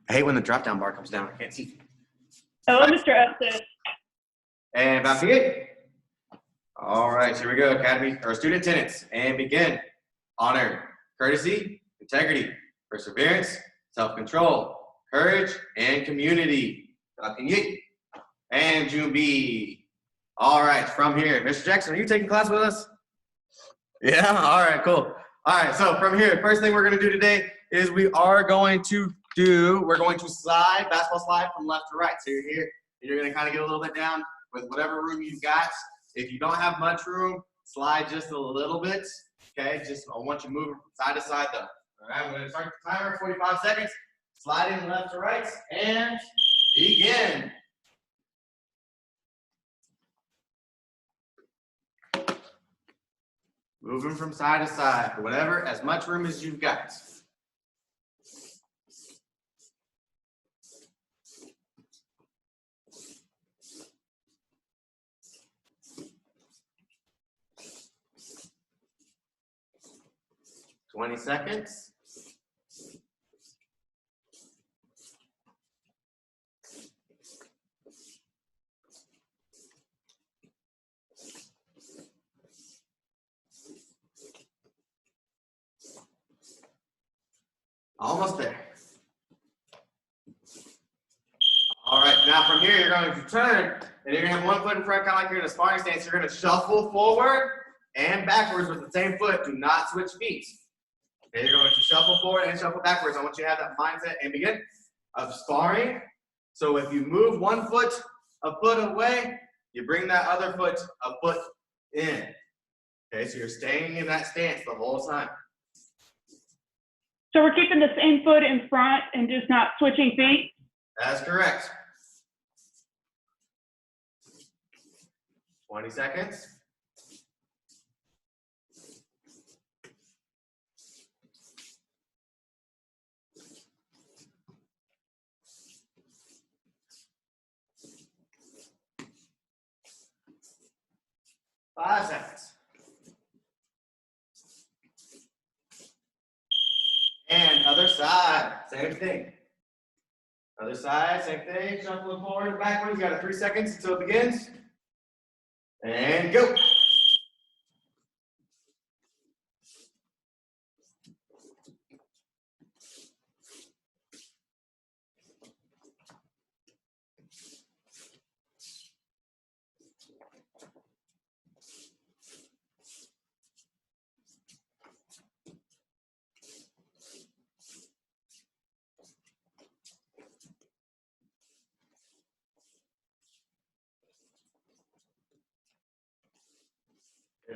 I hate when the drop down bar comes down. I can't see. Hello, Mr. Estes. And back to it. All right, here we go. Academy or student attendance and begin. Honor, courtesy, integrity, perseverance, self-control, courage, and community. And June B. All right, from here, Mr. Jackson, are you taking class with us? Yeah, all right, cool. All right, so from here, first thing we're gonna do today is we're going to slide, basketball slide from left to right. So you're here, and you're gonna kind of get a little bit down with whatever room you've got. If you don't have much room, slide just a little bit, okay? Just I want you moving from side to side though. All right, I'm gonna start the timer, 45 seconds. Sliding left to right, and begin. Moving from side to side, whatever, as much room as you've got. $20 seconds. Almost there. All right, now from here, you're going to turn, and you're going to have one foot in front, kind of like you're in a sparring stance. You're going to shuffle forward and backwards with the same foot. Do not switch feet. Okay, you're going to shuffle forward and shuffle backwards. I want you to have that mindset and begin of sparring. So if you move one foot a foot away, you bring that other foot a foot in. Okay, so you're staying in that stance the whole time. So we're keeping the same foot in front and just not switching feet? That's correct. 20 seconds. Five seconds. And other side, same thing. Other side, same thing. Shuffling forward and backwards. You got 3 seconds until it begins. And go.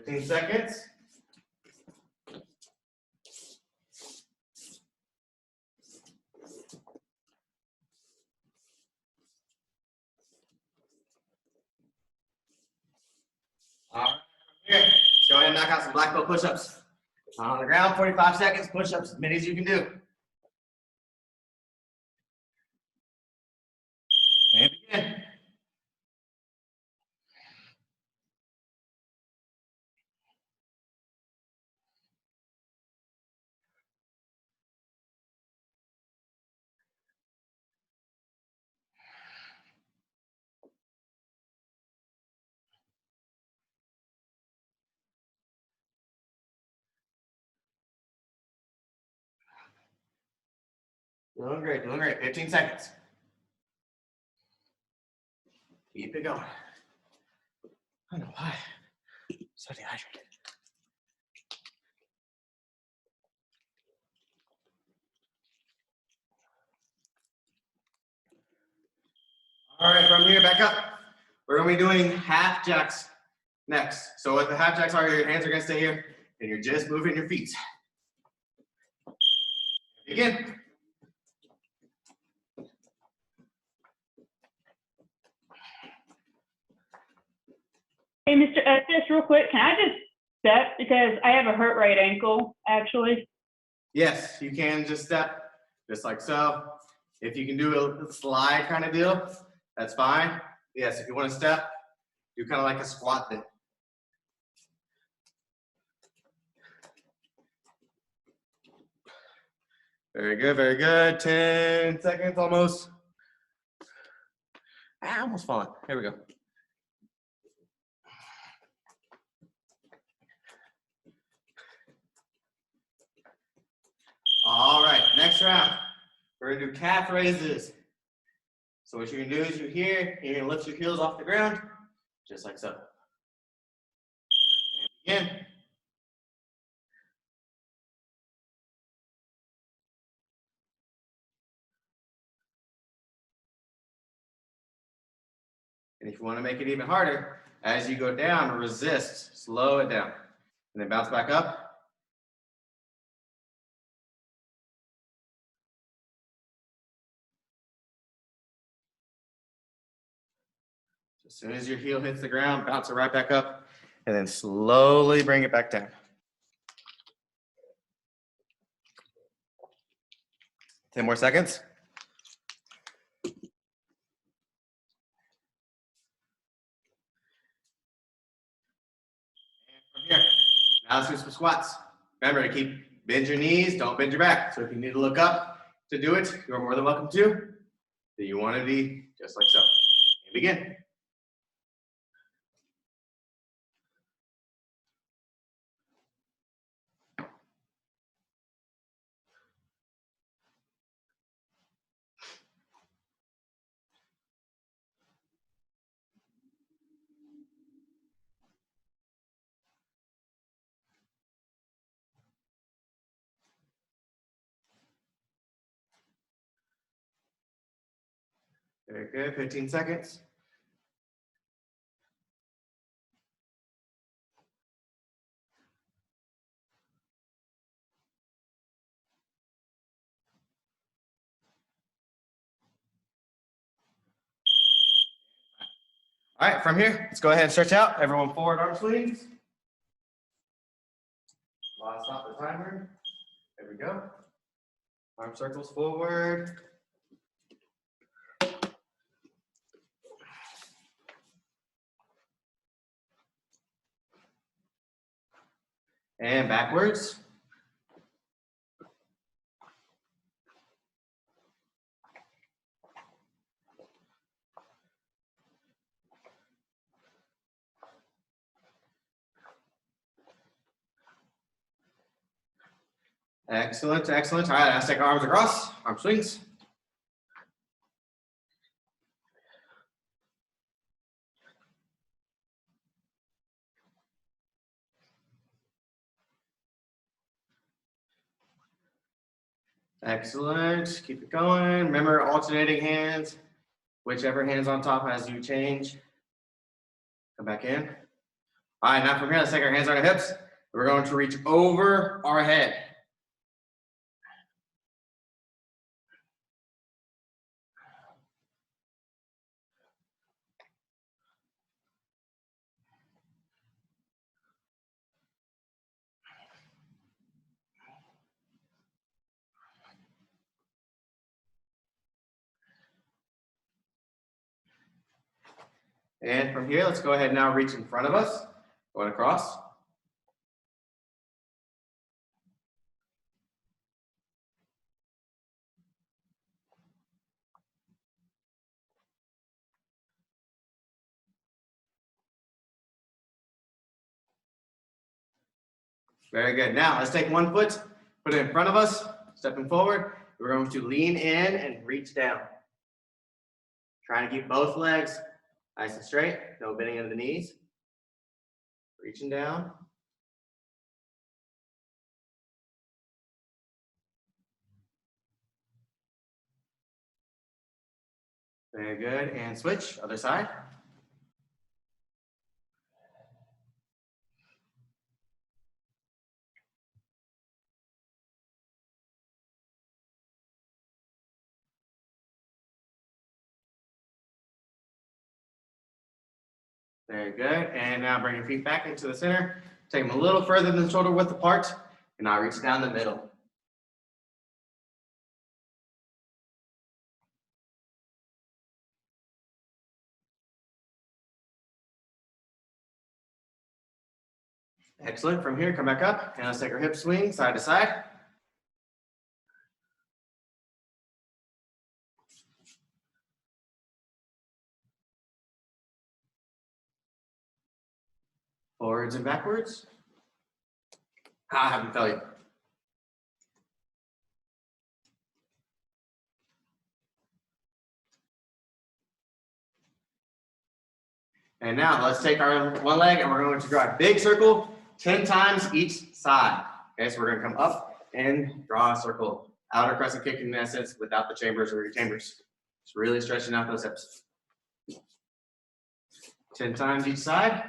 $15 seconds. All right, here. Go ahead and knock out some black belt push-ups. On the ground, 45 seconds, push-ups, as many as you can do. And begin. Doing great, doing great. 15 seconds. Keep it going. I don't know why. So dehydrated. All right, from here, back up. We're gonna be doing half jacks next. So what the half jacks are, your hands are gonna stay here, and you're just moving your feet. Begin. Hey, Mr. Estes, real quick, can I just step? Because I have a hurt right ankle, actually. Yes, you can just step, just like so. If you can do a slide kind of deal, that's fine. Yes, if you want to step, do kind of like a squat then. Very good, very good. 10 seconds almost. Ah, almost falling. Here we go. All right, next round. We're gonna do calf raises. So what you're gonna do is you're gonna lift your heels off the ground, just like so. And begin. And if you wanna make it even harder, as you go down, resist, slow it down. And then bounce back up. As soon as your heel hits the ground, bounce it right back up, and then slowly bring it back down. 10 more seconds. From here, now let's do some squats. Remember to bend your knees, don't bend your back. So if you need to look up to do it, you're more than welcome to. Do you want to be just like so? And begin. Very good, 15 seconds. All right, from here, let's go ahead and stretch out. Everyone forward arm swings. I'll stop the timer. There we go. Arm circles forward. And backwards. Excellent, excellent. All right, let's take our arms across, arm swings. Excellent, keep it going. Remember alternating hands, whichever hand's on top as you change. Come back in. All right, now from here, let's take our hands on our hips. We're going to reach over our head. And from here, let's go ahead and now reach in front of us, going across. Very good. Now let's take one foot, put it in front of us, stepping forward. We're going to lean in and reach down. Trying to keep both legs nice and straight, no bending into the knees. Reaching down. Very good. And switch, other side. Very good. And now bring your feet back into the center. Take them a little further than shoulder width apart. And now reach down the middle. Excellent. From here, come back up. And let's take our hip swing side to side. Forwards and backwards. I haven't felt you. And now let's take our one leg and we're going to draw a big circle 10 times each side. Okay, so we're going to come up and draw a circle. Outer crescent kick in essence without the chambers or chambers. Just really stretching out those hips. 10 times each side.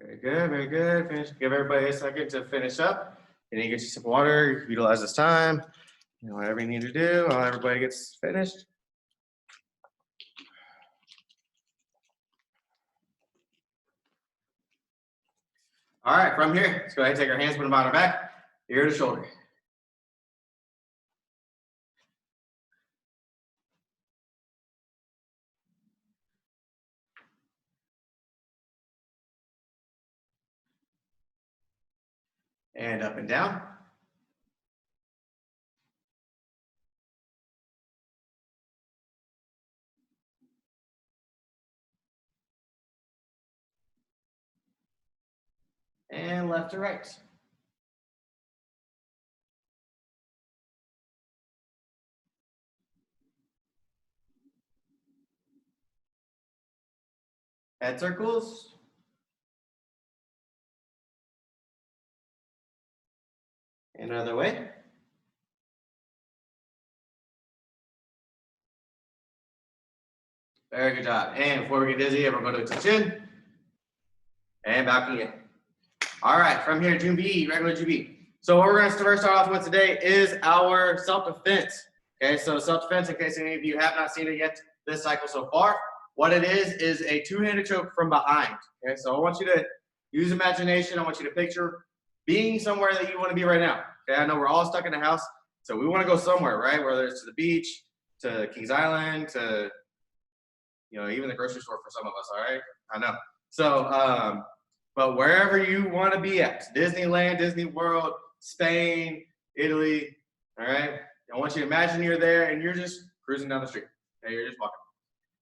Very good, very good. Finish. Give everybody a second to finish up. And you get your sip of water, utilize this time. You know, whatever you need to do while everybody gets finished. All right, from here, let's go ahead and take our hands, put them on our back, ear to shoulder. And up and down. And left to right. Head circles. Another way. Very good job. And before we get dizzy, we're going to chin and balcony in. All right, from here, Jumbi, regular Jumbi. So what we're going to first start off with today is our self-defense. Okay, so self-defense, in case any of you have not seen it yet this cycle so far, what it is a two-handed choke from behind. Okay, so I want you to use imagination. I want you to picture being somewhere that you want to be right now. Okay, I know we're all stuck in the house, so we want to go somewhere, right? Whether it's to the beach, to Kings Island, to, you know, even the grocery store for some of us, all right? I know. So, but wherever you want to be at, Disneyland, Disney World, Spain, Italy, all right? I want you to imagine you're there and you're just cruising down the street. Okay, you're just walking.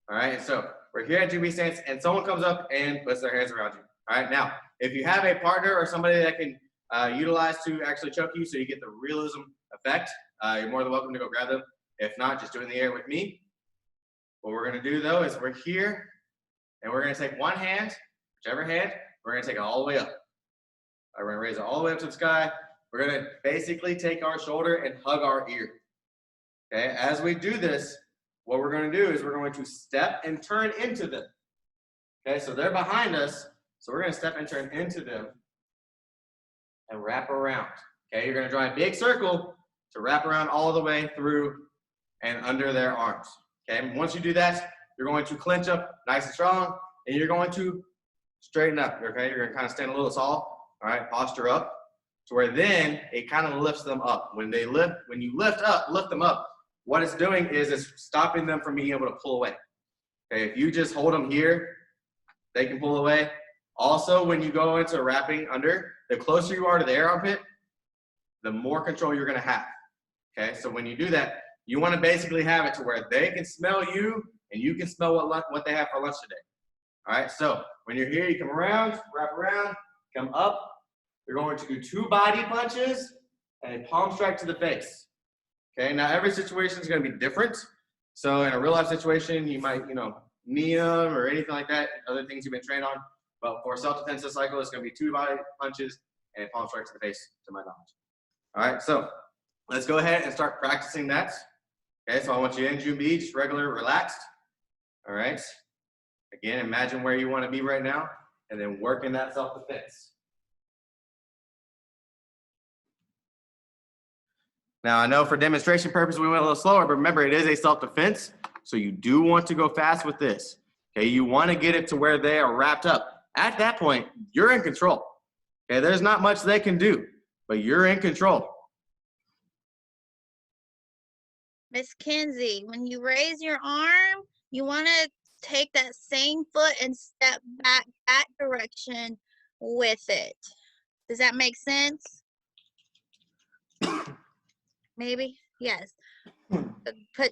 All right, so we're here at Jumbi stance and someone comes up and puts their hands around you. All right, now, if you have a partner or somebody that can utilize to actually choke you so you get the realism effect, you're more than welcome to go grab them. If not, just do it in the air with me. What we're gonna do though is we're here and we're gonna take one hand, whichever hand, we're gonna take it all the way up. All right, we're gonna raise it all the way up to the sky. We're gonna basically take our shoulder and hug our ear. Okay, as we do this, what we're gonna do is we're going to step and turn into them. Okay, so they're behind us, so we're gonna step and turn into them and wrap around. Okay, you're gonna draw a big circle to wrap around all the way through and under their arms. Okay, and once you do that, you're going to clench up nice and strong, and you're going to straighten up. Okay, you're gonna kind of stand a little tall. All right, posture up to where then it kind of lifts them up. When you lift them up, what it's doing is it's stopping them from being able to pull away. Okay, if you just hold them here, they can pull away. Also, when you go into wrapping under, the closer you are to the air armpit, the more control you're gonna have. Okay, so when you do that, you wanna basically have it to where they can smell you and you can smell what they have for lunch today. All right, so when you're here, you come around, wrap around, come up. You're going to do 2 body punches and a palm strike to the face. Okay, now every situation is gonna be different. So in a real life situation, you might, knee them or anything like that, other things you've been trained on. But for self-defense this cycle, it's gonna be 2 body punches and a palm strike to the face, to my knowledge. All right, so let's go ahead and start practicing that. Okay, so I want you in Jumbi, just regular, relaxed. All right, again, imagine where you wanna be right now and then work in that self-defense. Now, I know for demonstration purposes, we went a little slower, but remember, it is a self-defense, so you do want to go fast with this. Okay, you want to get it to where they are wrapped up. At that point, you're in control. Okay, there's not much they can do, but you're in control. Miss Kinsey, when you raise your arm, you want to take that same foot and step back that direction with it. Does that make sense? Maybe? Yes.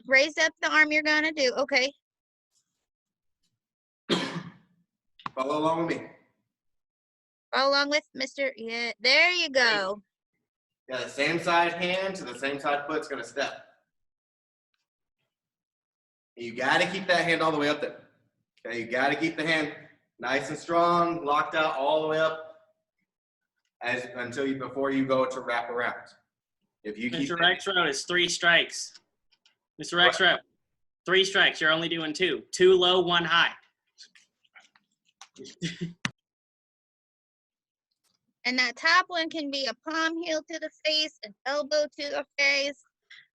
Raise up the arm you're gonna do. Okay. Follow along with me. Follow along with Mr. Yeah, there you go. Yeah, the same side hand to the same side foot's gonna step. You gotta keep that hand all the way up there. Okay, you gotta keep the hand nice and strong, locked out all the way up before you go to wrap around. If you keep Mr. Rexrow is 3 strikes. Mr. Rexrow, 3 strikes. You're only doing 2. 2 low, 1 high. And that top one can be a palm heel to the face, an elbow to the face.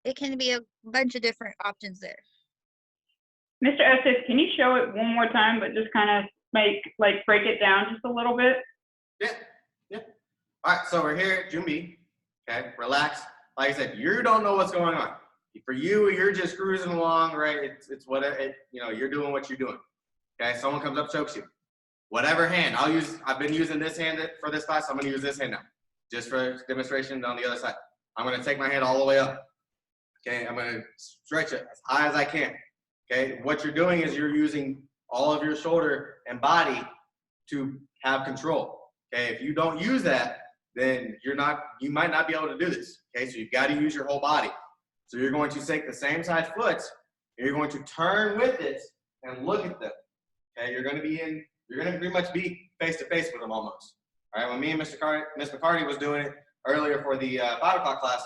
It can be a bunch of different options there. Mr. Estes, can you show it one more time, but just kind of break it down just a little bit? Yeah. All right, so we're here at Jumbi. Okay, relax. Like I said, you don't know what's going on. For you, you're just cruising along, right? It's whatever, you're doing what you're doing. Okay, someone comes up, chokes you. Whatever hand, I've been using this hand for this class, I'm gonna use this hand now. Just for demonstration on the other side. I'm gonna take my hand all the way up. Okay, I'm gonna stretch it as high as I can. Okay, what you're doing is you're using all of your shoulder and body to have control. Okay, if you don't use that, then you might not be able to do this. Okay, so you've got to use your whole body. So you're going to take the same side foot, and you're going to turn with it and look at them. Okay, you're going to pretty much be face to face with them almost. All right, when me and Miss McCarty was doing it earlier for the 5 o'clock class,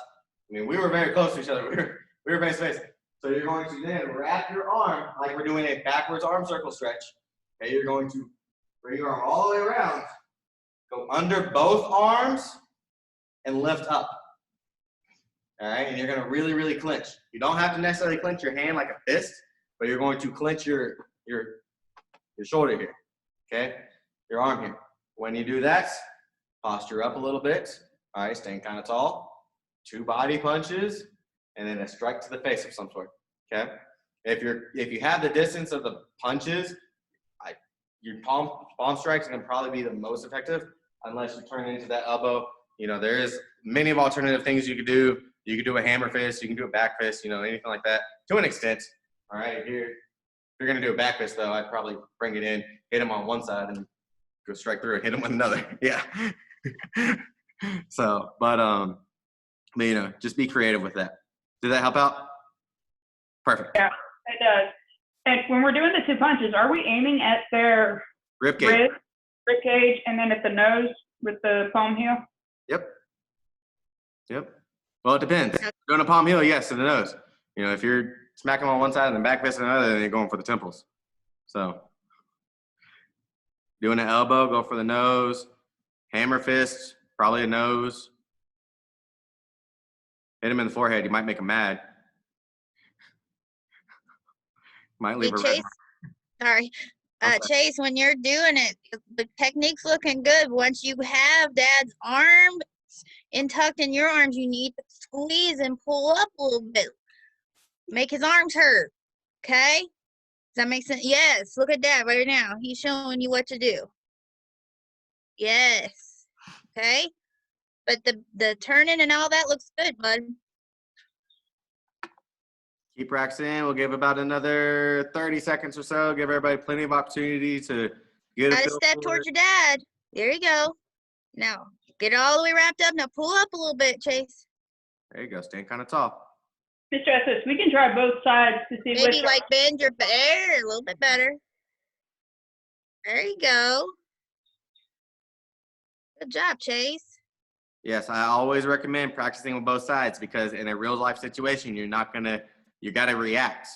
I mean, we were very close to each other. We were face to face. So you're going to then wrap your arm like we're doing a backwards arm circle stretch. Okay, you're going to bring your arm all the way around, go under both arms, and lift up. All right, and you're going to really, really clench. You don't have to necessarily clench your hand like a fist, but you're going to clench your shoulder here. Okay, your arm here. When you do that, posture up a little bit. All right, staying kind of tall. 2 body punches, and then a strike to the face of some sort. Okay, if you have the distance of the punches, your palm strikes are going to probably be the most effective, unless you turn it into that elbow. There is many of alternative things you could do. You could do a hammer fist, you can do a back fist, anything like that to an extent. All right, if you're going to do a back fist though, I'd probably bring it in, hit him on one side, and go strike through and hit him with another. Yeah. So, but just be creative with that. Did that help out? Perfect. Yeah, it does. And when we're doing the 2 punches, are we aiming at their Rib cage. rib cage, and then at the nose with the palm heel? Yep. Well, it depends. Doing a palm heel, yes, to the nose. If you're smacking them on one side and then back fist on the other, then you're going for the temples. So, doing an elbow, go for the nose. Hammer fist, probably a nose. Hit him in the forehead. You might make him mad. Might leave a red Chase, sorry. Chase, when you're doing it, the technique's looking good. Once you have Dad's arm tucked in your arms, you need to squeeze and pull up a little bit. Make his arms hurt. Okay? Does that make sense? Yes. Look at Dad right now. He's showing you what to do. Yes. Okay? But the turning and all that looks good, bud. Keep practicing. We'll give about another 30 seconds or so. Give everybody plenty of opportunity to get Got a to feel step for towards it. your dad. There you go. Now, get it all the way wrapped up. Now, pull up a little bit, Chase. There you go. Stand kind of tall. Mr. Estes, we can try both sides to see Maybe which. like bend your there a little bit better. There you go. Good job, Chase. Yes, I always recommend practicing with both sides because in a real life situation, you got to react.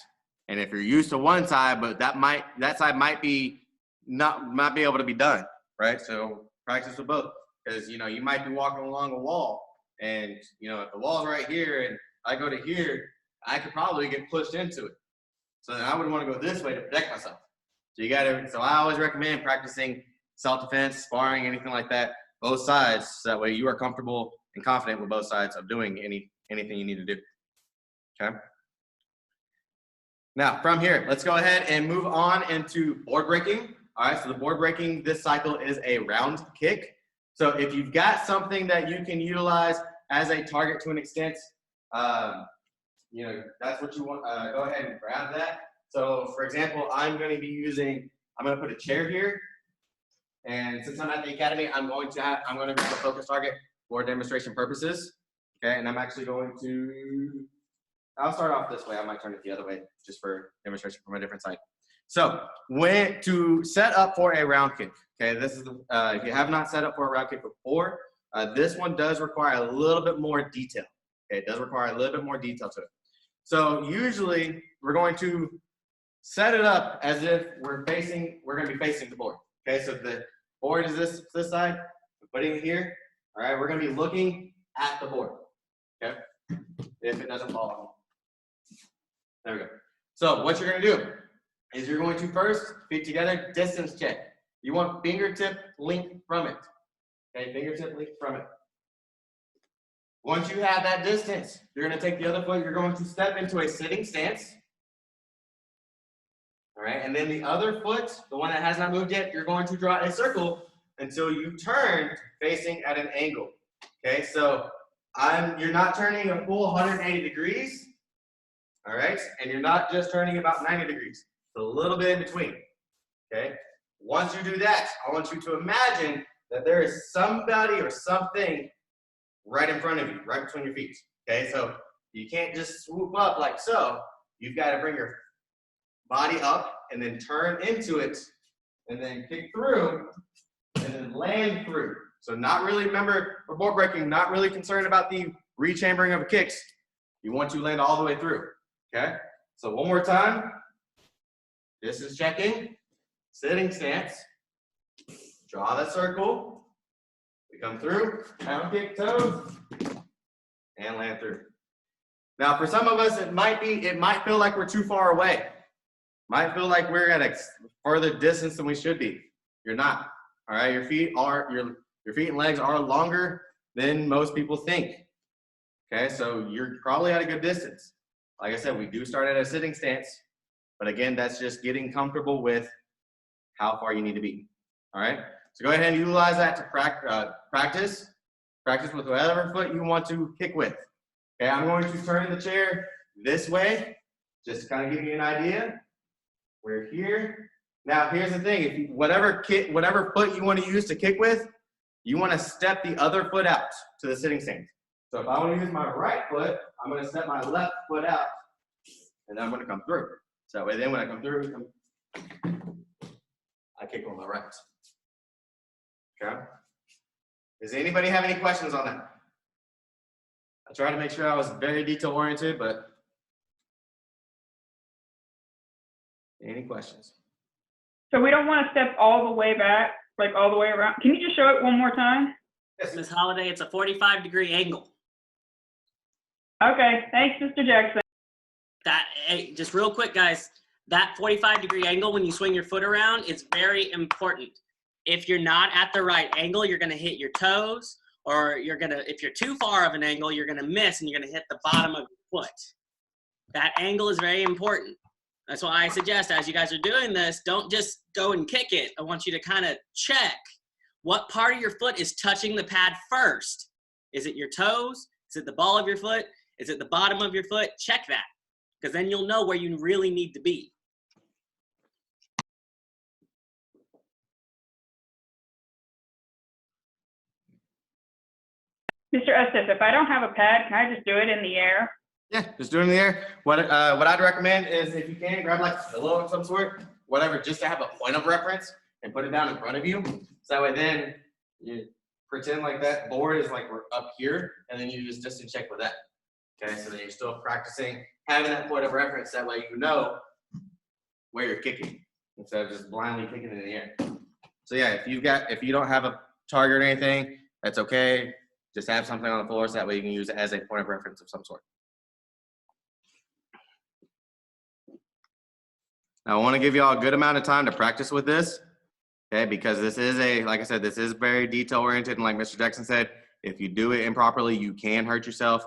And if you're used to one side, but that side might be able to be done, right? So practice with both because, you might be walking along a wall and, if the wall's right here and I go to here, I could probably get pushed into it. So then I would want to go this way to protect myself. So I always recommend practicing self-defense, sparring, anything like that, both sides, so that way you are comfortable and confident with both sides of doing anything you need to do. Okay. Now from here, let's go ahead and move on into board breaking. All right, so the board breaking this cycle is a round kick. So if you've got something that you can utilize as a target to an extent, you know, that's what you want. Go ahead and grab that. So for example, I'm going to put a chair here. And since I'm at the academy, I'm going to be a focus target for demonstration purposes. Okay, and I'm actually going to, I'll start off this way. I might turn it the other way just for demonstration from a different side. So when to set up for a round kick, okay, this is the, if you have not set up for a round kick before, this one does require a little bit more detail. Okay, it does require a little bit more detail to it. So usually we're going to set it up as if we're going to be facing the board. Okay, so the board is this side, we're putting it here. All right, we're going to be looking at the board. Okay, if it doesn't fall off. There we go. So what you're going to do is you're going to first, feet together, distance check. You want fingertip length from it. Okay, fingertip length from it. Once you have that distance, you're going to take the other foot, you're going to step into a sitting stance. All right, and then the other foot, the one that has not moved yet, you're going to draw a circle until you turn facing at an angle. Okay, so you're not turning a full 180 degrees. All right, and you're not just turning about 90 degrees. It's a little bit in between. Okay, once you do that, I want you to imagine that there is somebody or something right in front of you, right between your feet. Okay, so you can't just swoop up like so. You've got to bring your body up and then turn into it and then kick through and then land through. So not really, remember, for board breaking, not really concerned about the rechambering of the kicks. You want to land all the way through. Okay, so one more time. Distance checking, sitting stance, draw that circle, we come through, down kick toes, and land through. Now for some of us, it might feel like we're too far away. Might feel like we're at a further distance than we should be. You're not. All right, your feet and legs are longer than most people think. Okay, so you're probably at a good distance. Like I said, we do start at a sitting stance, but again, that's just getting comfortable with how far you need to be. All right, so go ahead and utilize that to practice. Practice with whatever foot you want to kick with. Okay, I'm going to turn the chair this way, just to kind of give you an idea. We're here. Now, here's the thing: if whatever foot you want to use to kick with, you want to step the other foot out to the sitting stance. So if I want to use my right foot, I'm going to step my left foot out, and then I'm going to come through. So that way, then when I come through, I kick with my right. Okay? Does anybody have any questions on that? I tried to make sure I was very detail-oriented, but any questions? So we don't want to step all the way back, like all the way around. Can you just show it one more time? Yes. Ms. Holiday, it's a 45-degree angle. Okay, thanks, Mr. Jackson. Hey, just real quick, guys, that 45-degree angle when you swing your foot around is very important. If you're not at the right angle, you're going to hit your toes, or if you're too far of an angle, you're going to miss and you're going to hit the bottom of your foot. That angle is very important. That's why I suggest, as you guys are doing this, don't just go and kick it. I want you to kind of check what part of your foot is touching the pad first. Is it your toes? Is it the ball of your foot? Is it the bottom of your foot? Check that, because then you'll know where you really need to be. Mr. Estes, if I don't have a pad, can I just do it in the air? Yeah, just do it in the air. What I'd recommend is, if you can, grab like a pillow of some sort, whatever, just to have a point of reference and put it down in front of you. So that way then you pretend like that board is like we're up here, and then you just distance check with that. Okay, so then you're still practicing having that point of reference. That way you know where you're kicking instead of just blindly kicking it in the air. So yeah, if you don't have a target or anything, that's okay. Just have something on the floor so that way you can use it as a point of reference of some sort. Now, I want to give you all a good amount of time to practice with this. Okay, because this is like I said, this is very detail oriented, and like Mr. Jackson said, if you do it improperly, you can hurt yourself.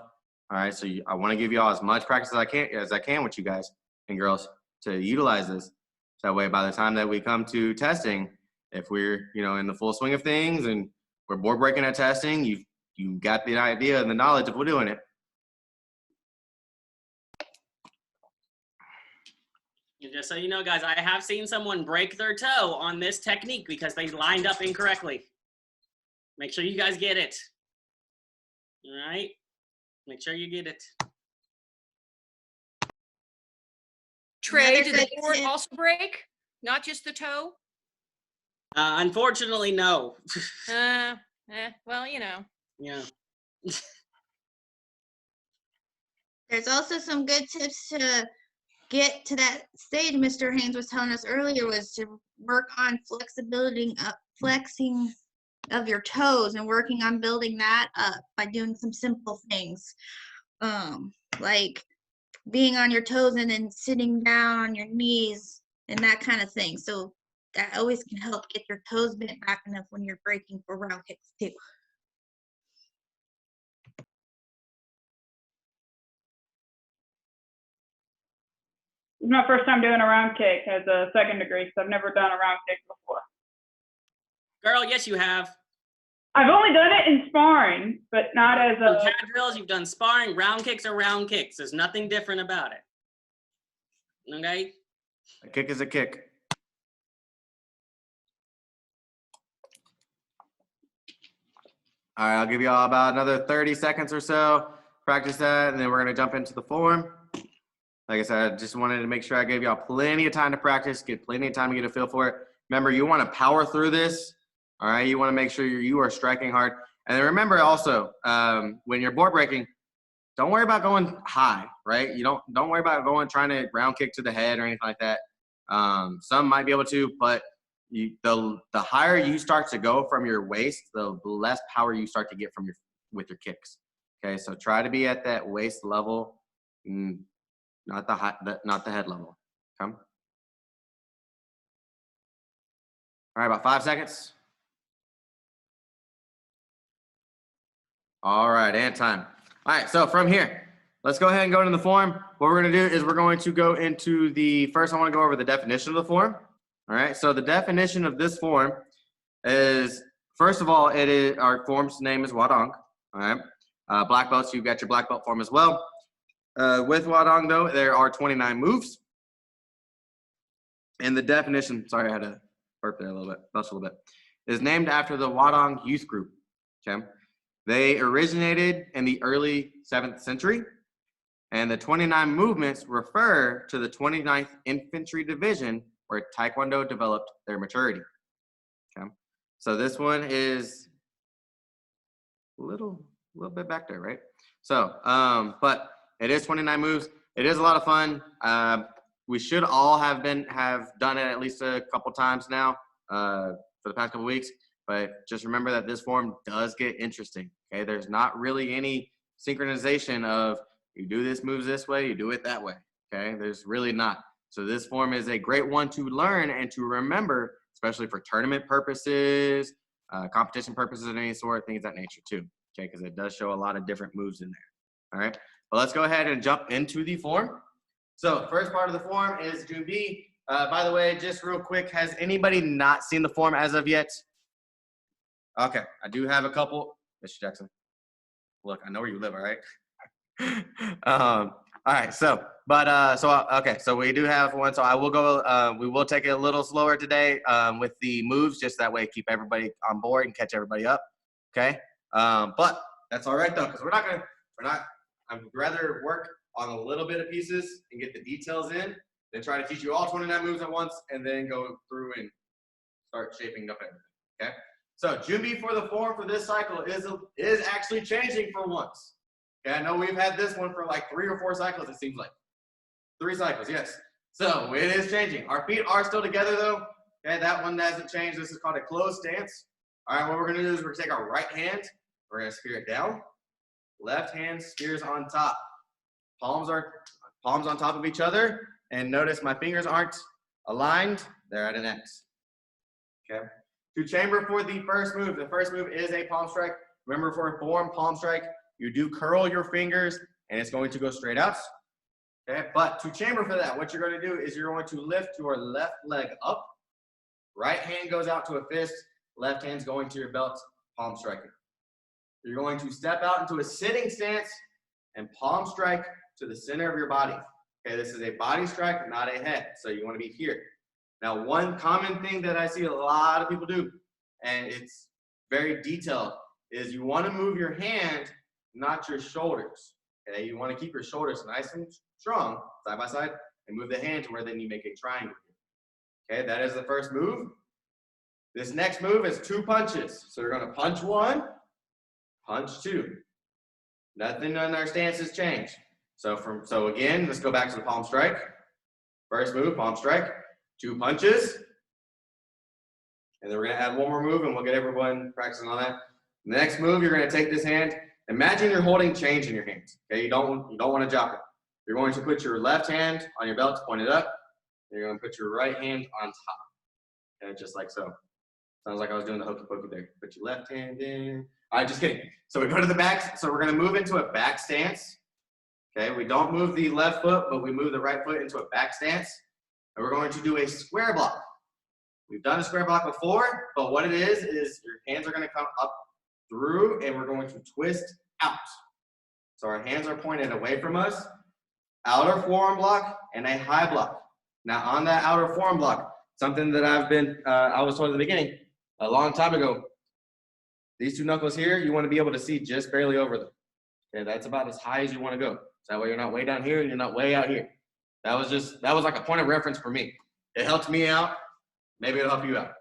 All right, so I want to give you all as much practice as I can with you guys and girls to utilize this. So that way, by the time that we come to testing, if we're in the full swing of things and we're board breaking at testing, you got the idea and the knowledge if we're doing it. And just so you know, guys, I have seen someone break their toe on this technique because they lined up incorrectly. Make sure you guys get it. All right? Make sure you get it. Trey, Another did the good board tip- also break? Not just the toe? Unfortunately, no. Well, you know. Yeah. There's also some good tips to get to that stage Mr. Haynes was telling us earlier, was to work on flexing of your toes and working on building that up by doing some simple things. Like being on your toes and then sitting down on your knees and that kind of thing. So that always can help get your toes bent back enough when you're breaking for round kicks too. It's my first time doing a round kick as a second degree, so I've never done a round kick before. Girl, yes, you have. I've only done it in sparring, but not as You've a. done drills, you've done sparring. Round kicks are round kicks. There's nothing different about it. Okay? A kick is a kick. All right, I'll give you all about another 30 seconds or so. Practice that, and then we're going to jump into the form. Like I said, I just wanted to make sure I gave y'all plenty of time to practice, get plenty of time to get a feel for it. Remember, you want to power through this. All right, you want to make sure you are striking hard. And then remember also, when you're board breaking, don't worry about going high, right? You don't worry about trying to round kick to the head or anything like that. Some might be able to, but the higher you start to go from your waist, the less power you start to get with your kicks. Okay, so try to be at that waist level, not the head level. Okay. All right, about 5 seconds. All right, and time. All right, so from here, let's go ahead and go into the form. What we're going to do is we're going to go into first I want to go over the definition of the form. All right, so the definition of this form is, first of all, our form's name is Hwadong. All right, black belts, you've got your black belt form as well. With Hwadong, though, there are 29 moves. And the definition, sorry, I had to burp there a little bit, bust a little bit, is named after the Hwadong youth group. Okay. They originated in the early 7th century, and the 29 movements refer to the 29th Infantry Division where Taekwondo developed their maturity. Okay, so this one is a little bit back there, right? So, but it is 29 moves. It is a lot of fun. We should all have done it at least a couple times now for the past couple weeks. But just remember that this form does get interesting. Okay, there's not really any synchronization of you do this moves this way, you do it that way. Okay, there's really not. So this form is a great one to learn and to remember, especially for tournament purposes, competition purposes of any sort, things of that nature too. Okay, because it does show a lot of different moves in there. All right, well, let's go ahead and jump into the form. So first part of the form is Junbi. By the way, just real quick, has anybody not seen the form as of yet? Okay, I do have a couple. Mr. Jackson, look, I know where you live, all right? All right, so we do have one. So I will go, we will take it a little slower today with the moves, just that way keep everybody on board and catch everybody up, okay? But that's all right though, because I'd rather work on a little bit of pieces and get the details in than try to teach you all 29 moves at once and then go through and start shaping up everything, okay? So Junbi for the form for this cycle is actually changing for once. Okay, I know we've had this one for like 3 or 4 cycles, it seems like. 3 cycles, yes. So it is changing. Our feet are still together though. Okay, that one hasn't changed. This is called a closed stance. All right, what we're gonna do is we're gonna take our right hand, we're gonna spear it down. Left hand spears on top. Palms on top of each other. And notice my fingers aren't aligned, they're at an X. Okay. To chamber for the first move. The first move is a palm strike. Remember, for a form palm strike, you do curl your fingers and it's going to go straight out. Okay, but to chamber for that, what you're going to do is you're going to lift your left leg up. Right hand goes out to a fist. Left hand's going to your belt, palm striking. You're going to step out into a sitting stance and palm strike to the center of your body. Okay, this is a body strike, not a head. So you want to be here. Now, one common thing that I see a lot of people do, and it's very detailed, is you want to move your hand, not your shoulders. Okay, you want to keep your shoulders nice and strong, side by side, and move the hand to where then you make a triangle. Okay, that is the first move. This next move is 2 punches. So you're going to punch 1, punch 2. Nothing in our stances change. So again, let's go back to the palm strike. First move, palm strike. 2 punches. And then we're going to add one more move, and we'll get everyone practicing on that. The next move, you're going to take this hand. Imagine you're holding change in your hands. Okay, you don't want to drop it. You're going to put your left hand on your belt, point it up. And you're going to put your right hand on top. Okay, just like so. Sounds like I was doing the hokey pokey there. Put your left hand in. All right, just kidding. So we go to the back. So we're going to move into a back stance. Okay, we don't move the left foot, but we move the right foot into a back stance. And we're going to do a square block. We've done a square block before, but what it is your hands are going to come up through, and we're going to twist out. So our hands are pointed away from us. Outer forearm block and a high block. Now on that outer forearm block, something that I was told at the beginning, a long time ago, these 2 knuckles here, you want to be able to see just barely over them. Okay, that's about as high as you want to go. So that way you're not way down here and you're not way out here. That was like a point of reference for me. It helped me out. Maybe it'll help you out.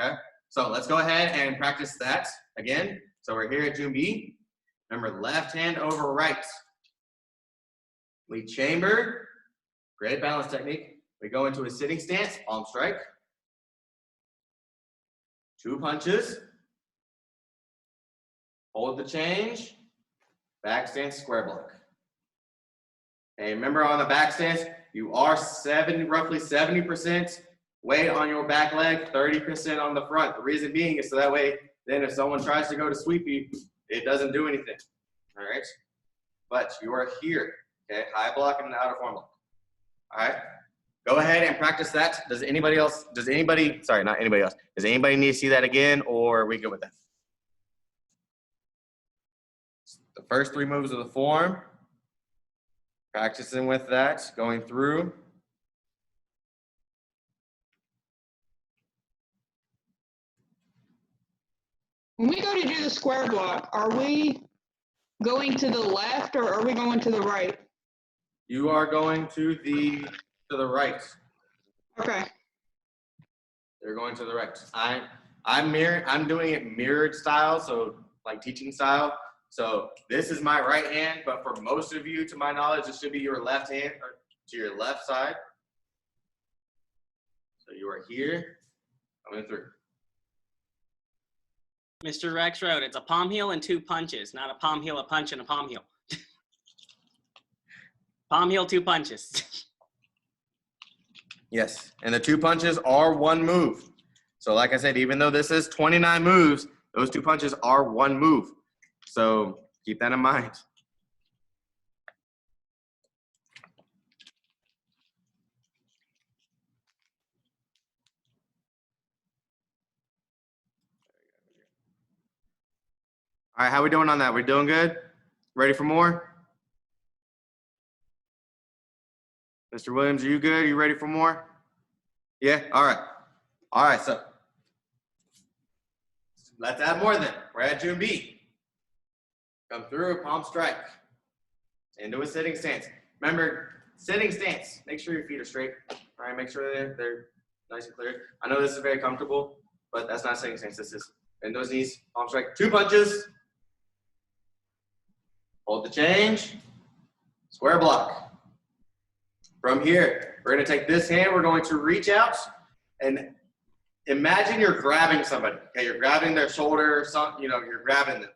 Okay, so let's go ahead and practice that again. So we're here at June B. Remember, left hand over right. We chamber. Great balance technique. We go into a sitting stance, palm strike. 2 punches. Hold the change. Back stance, square block. And remember, on the back stance, you are roughly 70% weight on your back leg, 30% on the front. The reason being is so that way, then if someone tries to go to sweep you, it doesn't do anything. All right? But you are here. Okay, high block and outer forearm block. All right, go ahead and practice that. Does anybody need to see that again, or are we good with that? The first 3 moves of the form, practicing with that, going through. When we go to do the square block, are we going to the left or are we going to the right? You are going to the right. Okay. They're going to the right. I'm doing it mirrored style, so like teaching style. So this is my right hand, but for most of you, to my knowledge, it should be your left hand or to your left side. So you are here, coming through. Mr. Rex wrote, it's a palm heel and 2 punches, not a palm heel, a punch, and a palm heel. Palm heel, 2 punches. Yes, and the 2 punches are 1 move. So like I said, even though this is 29 moves, those 2 punches are 1 move. So keep that in mind. All right, how we doing on that? We doing good? Ready for more? Mr. Williams, are you good? Are you ready for more? Yeah? All right. All right, so let's add more then. We're at June B. Come through, palm strike. Into a sitting stance. Remember, sitting stance. Make sure your feet are straight. All right, make sure they're nice and clear. I know this is very comfortable, but that's not sitting stance. This is bend those knees, palm strike. 2 punches. Hold the change. Square block. From here, we're going to take this hand. We're going to reach out and imagine you're grabbing somebody. Okay, you're grabbing their shoulder or something. You're grabbing them.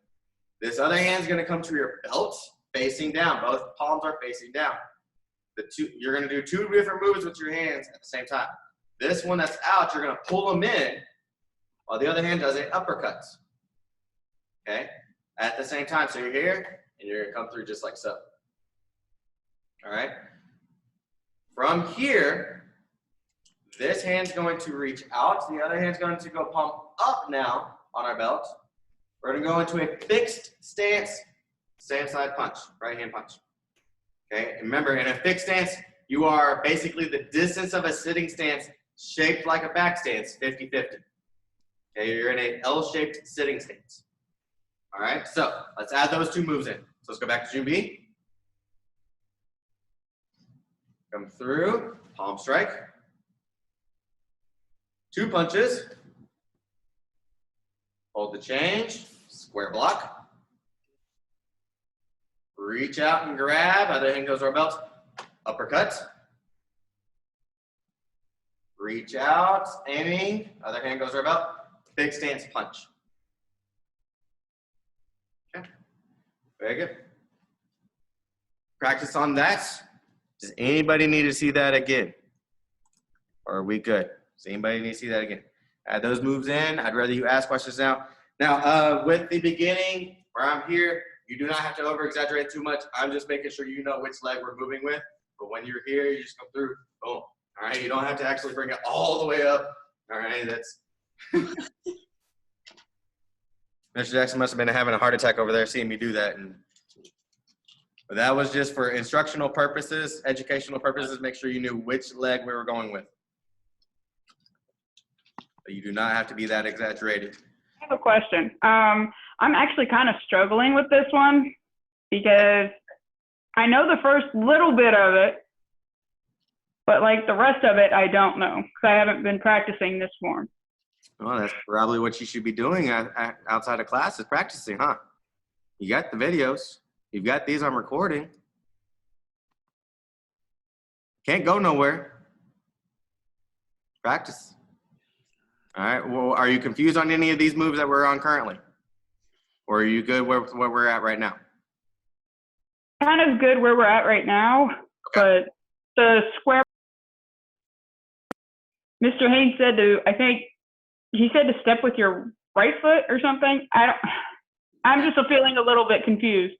This other hand's going to come to your belt, facing down. Both palms are facing down. You're going to do 2 different moves with your hands at the same time. This one that's out, you're going to pull them in, while the other hand does a uppercut. Okay? At the same time, so you're here, and you're gonna come through just like so. All right? From here, this hand's going to reach out, the other hand's going to go palm up now on our belt. We're gonna go into a fixed stance, stand side punch, right hand punch. Okay, and remember, in a fixed stance, you are basically the distance of a sitting stance shaped like a back stance, 50-50. Okay, you're in a L-shaped sitting stance. All right, so let's add those two moves in. So let's go back to Junbi. Come through, palm strike. 2 punches. Hold the change, square block. Reach out and grab, other hand goes to our belt. Uppercut. Reach out, aiming, other hand goes to our belt. Big stance punch. Okay, very good. Practice on that. Does anybody need to see that again? Or are we good? Does anybody need to see that again? Add those moves in. I'd rather you ask questions now. Now, with the beginning, where I'm here, you do not have to over-exaggerate too much. I'm just making sure you know which leg we're moving with. But when you're here, you just come through, boom. All right, you don't have to actually bring it all the way up. All right, that's. Mr. Jackson must have been having a heart attack over there seeing me do that. But that was just for instructional purposes, educational purposes, make sure you knew which leg we were going with. But you do not have to be that exaggerated. I have a question. I'm actually kind of struggling with this one because I know the first little bit of it, but like the rest of it, I don't know because I haven't been practicing this form. Well, that's probably what you should be doing outside of class is practicing, huh? You got the videos. You've got these on recording. Can't go nowhere. Practice. All right. Well, are you confused on any of these moves that we're on currently? Or are you good where we're at right now? Kind of good where we're at right now, but the square. Mr. Haynes said I think he said to step with your right foot or something. I'm just feeling a little bit confused.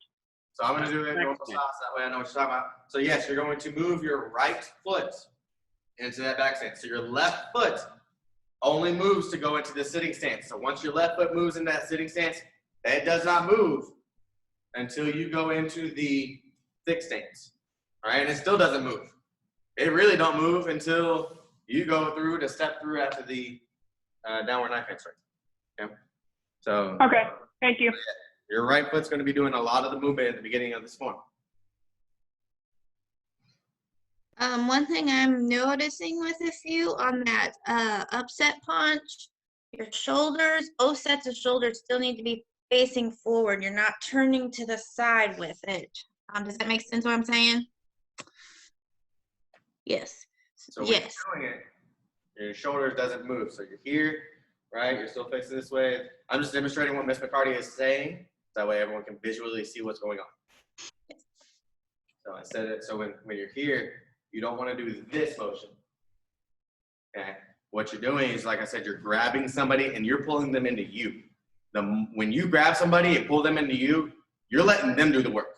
So I'm going to do it normal sauce. That way I know what you're talking about. So yes, you're going to move your right foot into that back stance. So your left foot only moves to go into the sitting stance. So once your left foot moves into that sitting stance, that does not move until you go into the fixed stance. All right, and it still doesn't move. It really don't move until you go through to step through after the downward knife hand strike. Okay. So. Okay. Thank you. Your right foot's going to be doing a lot of the movement at the beginning of this form. One thing I'm noticing with a few on that upset punch, your shoulders, both sets of shoulders still need to be facing forward. You're not turning to the side with it. Does that make sense what I'm saying? Yes. So when yes. you're doing it, your shoulders doesn't move. So you're here, right? You're still facing this way. I'm just demonstrating what Ms. McCarty is saying. That way everyone can visually see what's going on. So I said it, so when you're here, you don't want to do this motion. Okay? What you're doing is, like I said, you're grabbing somebody and you're pulling them into you. When you grab somebody and pull them into you, you're letting them do the work.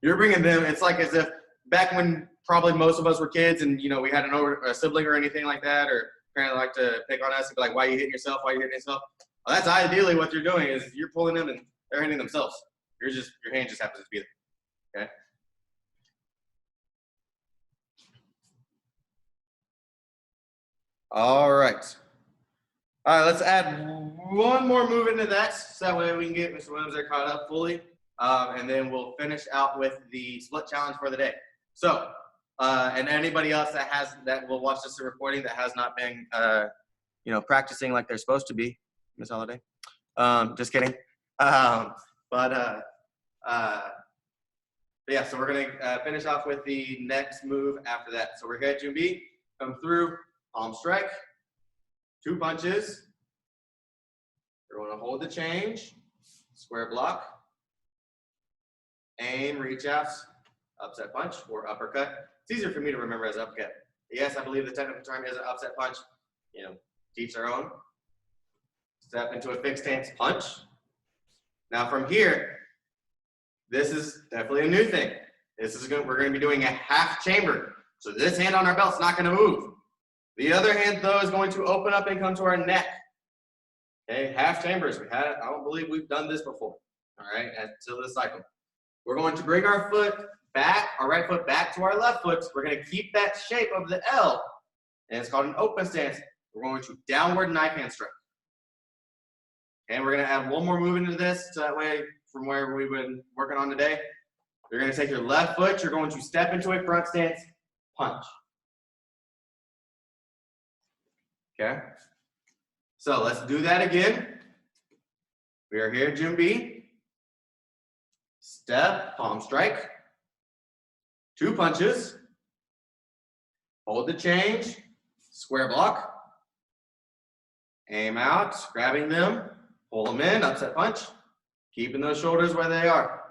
You're bringing them, it's like as if back when probably most of us were kids and, you know, we had a sibling or anything like that, or parents like to pick on us and be like, why are you hitting yourself? Why are you hitting yourself? Well, that's ideally what you're doing is you're pulling them and they're hitting themselves. Your hand just happens to be there. Okay? All right. All right, let's add one more move into that, so that way we can get Mr. Williams there caught up fully, and then we'll finish out with the split challenge for the day. So, and anybody else that will watch this recording that has not been, practicing like they're supposed to be, Miss Holiday. Just kidding. Yeah, so we're gonna finish off with the next move after that. So we're good, Junbi. Come through, palm strike, 2 punches. You're gonna hold the change, square block, aim, reach out, upset punch or uppercut. It's easier for me to remember as uppercut. Yes, I believe the technical term is an upset punch. You know, teach their own. step into a fixed stance punch. Now from here, this is definitely a new thing. We're going to be doing a half chamber. So this hand on our belt's not going to move. The other hand, though, is going to open up and come to our neck. Okay, half chambers. I don't believe we've done this before. All right, until this cycle. We're going to bring our foot back, our right foot back to our left foot. So we're going to keep that shape of the L, and it's called an open stance. We're going to downward knife hand strike. And we're going to add one more move into this, so that way, from where we've been working on today, you're going to take your left foot, you're going to step into a front stance, punch. Okay? So let's do that again. We are here, June B. Step, palm strike. 2 punches. Hold the change. Square block. Aim out, grabbing them. Pull them in, upset punch. Keeping those shoulders where they are.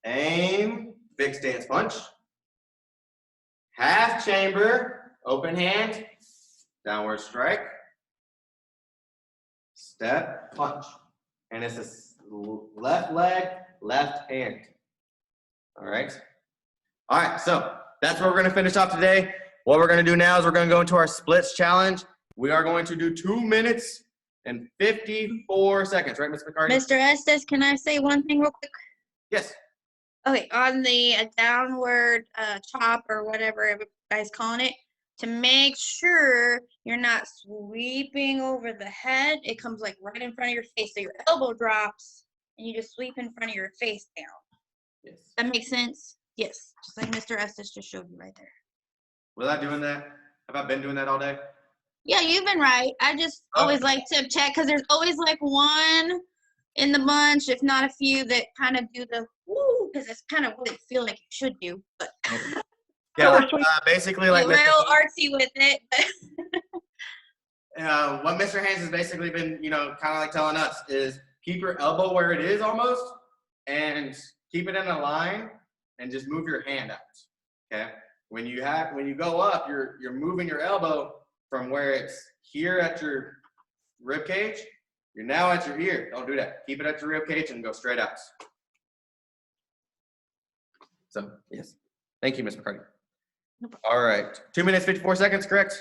Aim, big stance punch. Half chamber, open hand, downward strike. Step, punch. And it's a left leg, left hand. All right. All right, so that's where we're going to finish off today. What we're going to do now is we're going to go into our splits challenge. We are going to do 2 minutes and 54 seconds, right, Ms. McCarty? Mr. Estes, can I say one thing real quick? Yes. Okay, on the downward chop or whatever everybody's calling it, to make sure you're not sweeping over the head, it comes like right in front of your face. So your elbow drops and you just sweep in front of your face down. Yes. That makes sense? Yes, just like Mr. Estes just showed you right there. Was I doing that? Have I been doing that all day? Yeah, you've been right. I just always like to check because there's always like one in the bunch, if not a few, that kind of do the woo, because it's kind of what it feel like you should do. But Yeah, basically like you're real artsy with it. But what Mr. Haynes has basically been, kind of like telling us is keep your elbow where it is almost and keep it in a line and just move your hand out. Okay? When you go up, you're moving your elbow from where it's here at your rib cage. You're now at your ear. Don't do that. Keep it at your rib cage and go straight out. So, yes. Thank you, Ms. McCarty. All right. 2 minutes, 54 seconds, correct?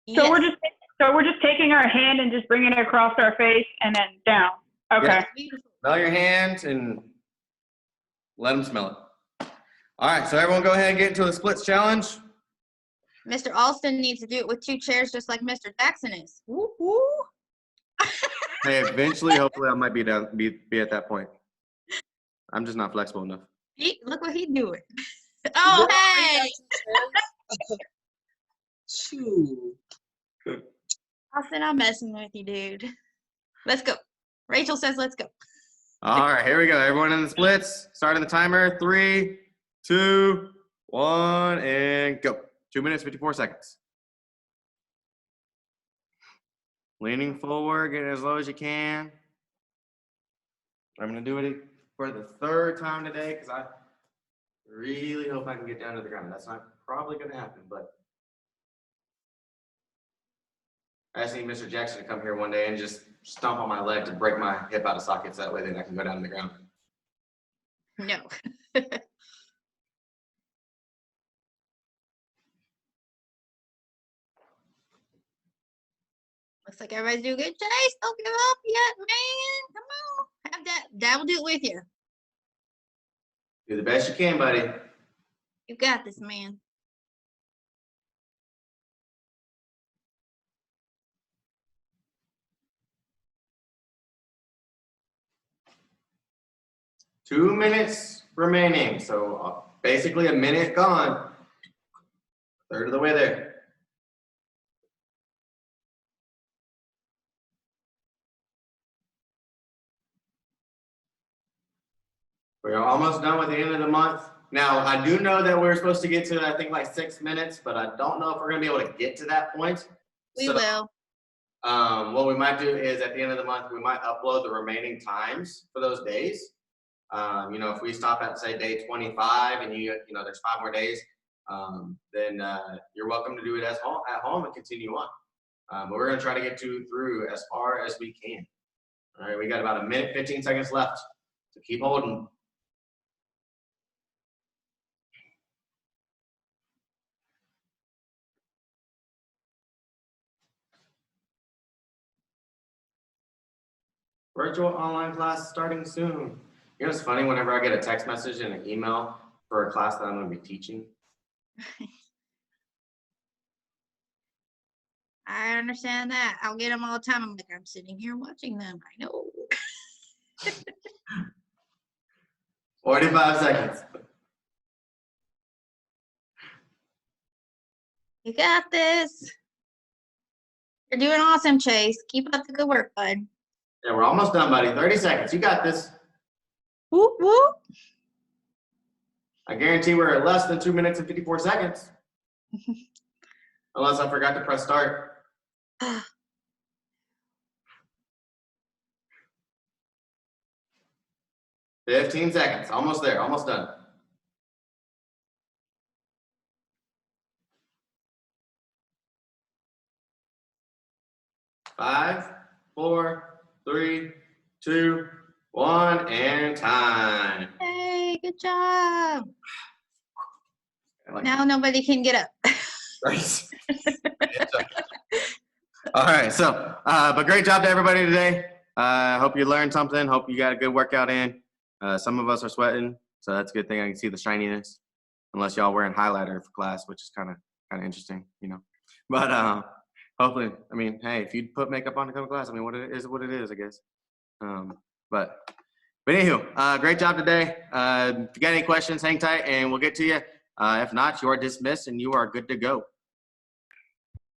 So yes. we're just taking our hand and just bringing it across our face and then down. Okay. Yeah. Beautiful. Smell your hand and let them smell it. All right, so everyone go ahead and get into the splits challenge. Mr. Alston needs to do it with 2 chairs just like Mr. Jackson is. Woo, woo. Hey, eventually, hopefully, I might be at that point. I'm just not flexible enough. Look what he's doing. Oh, hey. Shoot. Austin, I'm messing with you, dude. Let's go. Rachel says let's go. All right, here we go. Everyone in the splits. Starting the timer. 3, 2, 1, and go. 2 minutes, 54 seconds. Leaning forward, getting as low as you can. I'm going to do it for the 3rd time today because I really hope I can get down to the ground. That's not probably going to happen, but I just need Mr. Jackson to come here one day and just stomp on my leg to break my hip out of sockets. That way then I can go down to the ground. No. Looks like everybody's doing good. Chase, don't give up yet, man. Come on. Have that. Dad will do it with you. Do the best you can, buddy. You got this, man. Two minutes remaining, so basically a minute gone. 1/3 of the way there. We're almost done with the end of the month. Now, I do know that we're supposed to get to, I think, like 6 minutes, but I don't know if we're gonna be able to get to that point. We So, will. What we might do is at the end of the month, we might upload the remaining times for those days. If we stop at, say, day 25 and there's 5 more days, then you're welcome to do it at home and continue on. But we're gonna try to get through as far as we can. All right, we got about a minute, 15 seconds left. So keep holding. Virtual online class starting soon. You know, it's funny whenever I get a text message and an email for a class that I'm going to be teaching. I understand that. I'll get them all the time. I'm like, I'm sitting here watching them. I know. 45 seconds. You got this. You're doing awesome, Chase. Keep up the good work, bud. Yeah, we're almost done, buddy. 30 seconds. You got this. Whoop, whoop. I guarantee we're at less than 2 minutes and 54 seconds. Unless I forgot to press start. 15 seconds. Almost there. Almost done. 5, 4, 3, 2, 1, and time. Hey, good job. Like, Now nobody can get up. right. All right. So, but great job to everybody today. Hope you learned something. Hope you got a good workout in. Some of us are sweating, so that's a good thing. I can see the shininess. Unless y'all wearing highlighter for class, which is kind of interesting, you know. But hopefully, I mean, hey, if you put makeup on to come to class, I mean, what it is, I guess. But anywho, great job today. If you got any questions, hang tight, and we'll get to you. If not, you are dismissed, and you are good to go.